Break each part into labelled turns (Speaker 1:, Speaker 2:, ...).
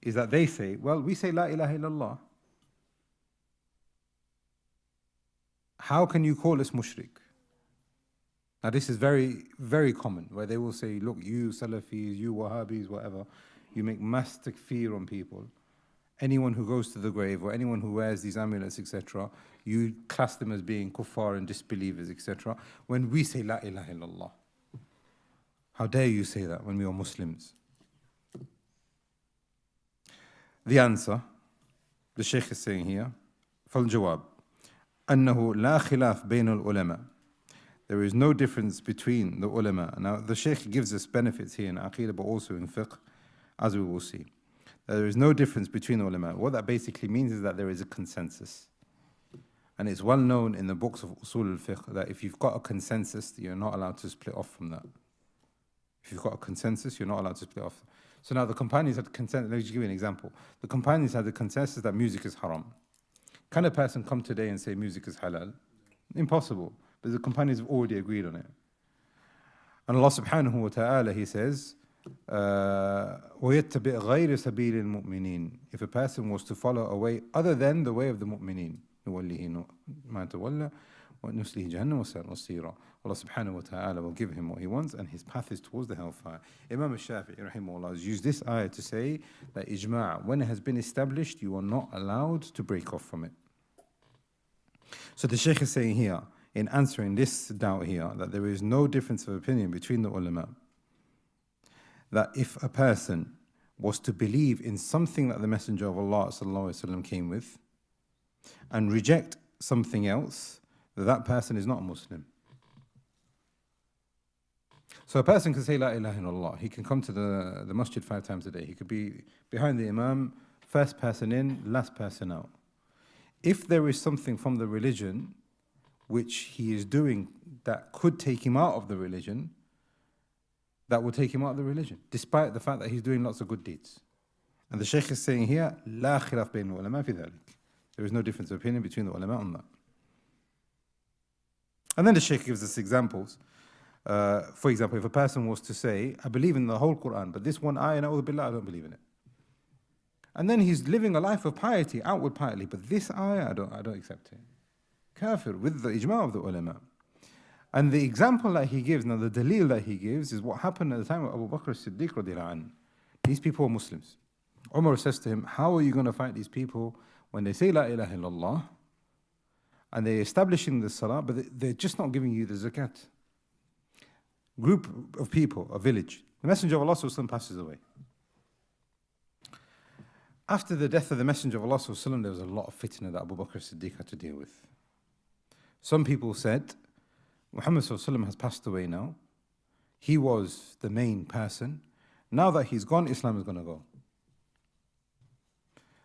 Speaker 1: is that they say, well, we say La ilaha illallah. How can you call us mushrik? Now this is very, very common, where they will say, look, you Salafis, you Wahhabis, whatever, you make mass takfir on people. Anyone who goes to the grave or anyone who wears these amulets, etc., you class them as being kuffar and disbelievers, etc. When we say La ilaha illallah, how dare you say that when we are Muslims? The answer, the Shaykh is saying here, فالجواب أنه لا خلاف بين العلماء. There is no difference between the ulama. Now the Shaykh gives us benefits here in Aqeedah but also in fiqh, as we will see. There is no difference between the ulama. What that basically means is that there is a consensus. And it's well known in the books of Usul al-Fiqh that if you've got a consensus, you're not allowed to split off from that. If you've got a consensus, you're not allowed to split off. So now the companions had consensus. Let me just give you an example. The companions had the consensus that music is haram. Can a person come today and say music is halal? Impossible. But the companions have already agreed on it. And Allah subhanahu wa ta'ala, He says, وَيَتَّبِعْ غَيْرِ سَبِيلِ الْمُؤْمِنِينَ. If a person was to follow a way other than the way of the mu'mineen, نُوَلِّهِ مَا تَوَلَّى وَنُسْلِهِ جَهَنَّمَ وَسَاءَتْ مَصِيرًا. Allah subhanahu wa ta'ala will give him what he wants and his path is towards the hellfire. Imam al-Shafi'i rahimahullah has used this ayah to say that ijma', when it has been established, you are not allowed to break off from it. So the Shaykh is saying here, in answering this doubt here, that there is no difference of opinion between the ulama, that if a person was to believe in something that the Messenger of Allah sallallahu alaihi wasallam came with and reject something else, that person is not a Muslim. So a person can say La ilaha illallah. He can come to the masjid 5 times a day. He could be behind the imam, first person in, last person out. If there is something from the religion which he is doing that could take him out of the religion, that will take him out of the religion, despite the fact that he's doing lots of good deeds. And the Shaykh is saying here, لا خلاف بين العلماء في ذلك. There is no difference of opinion between the ulama on that. And then the Shaykh gives us examples. For example, if a person was to say, I believe in the whole Quran, but this one ayah, na'udhu billah, I don't believe in it. And then he's living a life of piety, outward piety, but this ayah, I don't accept it. Kafir, with the ijma' of the ulama. And the example that he gives, now the dalil that he gives, is what happened at the time of Abu Bakr as-Siddiq radiyallahu anhu. These people are Muslims. Umar says to him, how are you going to fight these people when they say La ilaha illallah, and they're establishing the salah, but they're just not giving you the zakat? Group of people, a village. The Messenger of Allah ﷺ passes away. After the death of the Messenger of Allah ﷺ, there was a lot of fitna that Abu Bakr as-Siddiq had to deal with. Some people said, Muhammad ﷺ has passed away now. He was the main person. Now that he's gone, Islam is going to go.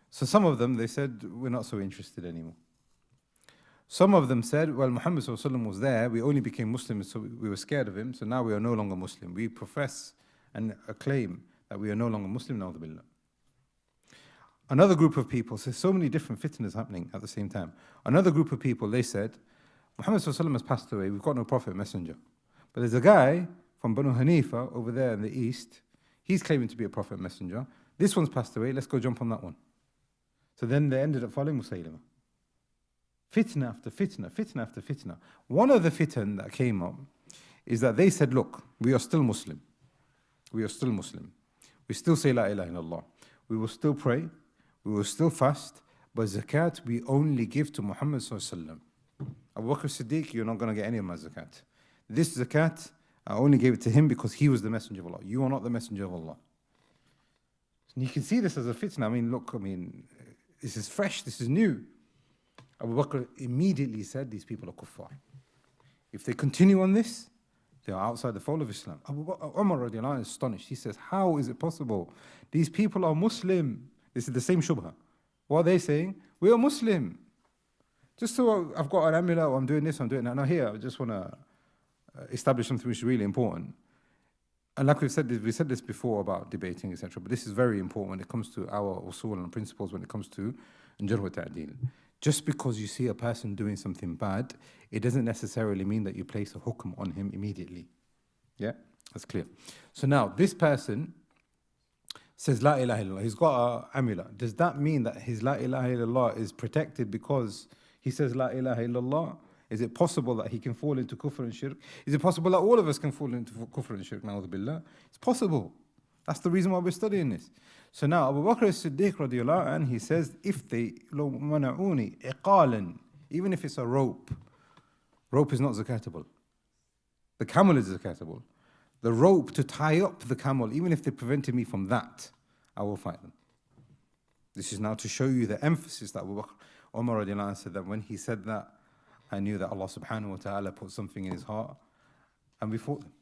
Speaker 1: So some of them, they said, we're not so interested anymore. Some of them said, well, Muhammad ﷺ was there, we only became Muslims, so we were scared of him, so now we are no longer Muslim. We profess and acclaim that we are no longer Muslim, na'udhu billah. Another group of people, so so many different fitnas happening at the same time. Another group of people, they said, Muhammad ﷺ has passed away, we've got no prophet messenger. But there's a guy from Banu Hanifa over there in the east, he's claiming to be a prophet messenger. This one's passed away, let's go jump on that one. So then they ended up following Musaylimah. Fitna after fitna, fitna after fitna. One of the fitan that came up is that they said, look, we are still Muslim. We are still Muslim. We still say La ilaha illallah. We will still pray. We will still fast. But zakat, we only give to Muhammad sallallahu alaihi wasallam. Abu Bakr Siddiq, you're not going to get any of my zakat. This zakat, I only gave it to him because he was the messenger of Allah. You are not the messenger of Allah. And you can see this as a fitna. I mean, look, this is fresh, this is new. Abu Bakr immediately said, these people are kuffar. If they continue on this, they are outside the fold of Islam. Umar radiallahu anhu is astonished. He says, how is it possible? These people are Muslim. This is the same Shubha. What are they saying? We are Muslim. Just so I've got an amulet, or I'm doing this, I'm doing that. Now here, I just want to establish something which is really important. And like we said this before about debating, etc. But this is very important when it comes to our usul and principles, when it comes to jarh wa ta'deel. Just because you see a person doing something bad, it doesn't necessarily mean that you place a hukm on him immediately. Yeah, that's clear. So now, this person says La ilaha illallah, he's got an amulet. Does that mean that his La ilaha illallah is protected because he says La ilaha illallah? Is it possible that he can fall into kufr and shirk? Is it possible that all of us can fall into kufr and shirk? Na'udhu billah. It's possible. That's the reason why we're studying this. So now Abu Bakr as-Siddiq radiallahu anhu, he says, if they lo mana'uni iqalan, even if it's a rope is not zakatable. The camel is zakatable. The rope to tie up the camel, even if they prevented me from that, I will fight them. This is now to show you the emphasis that Abu Bakr, Umar radiallahu anhu said that when he said that, I knew that Allah subhanahu wa ta'ala put something in his heart, and we fought them.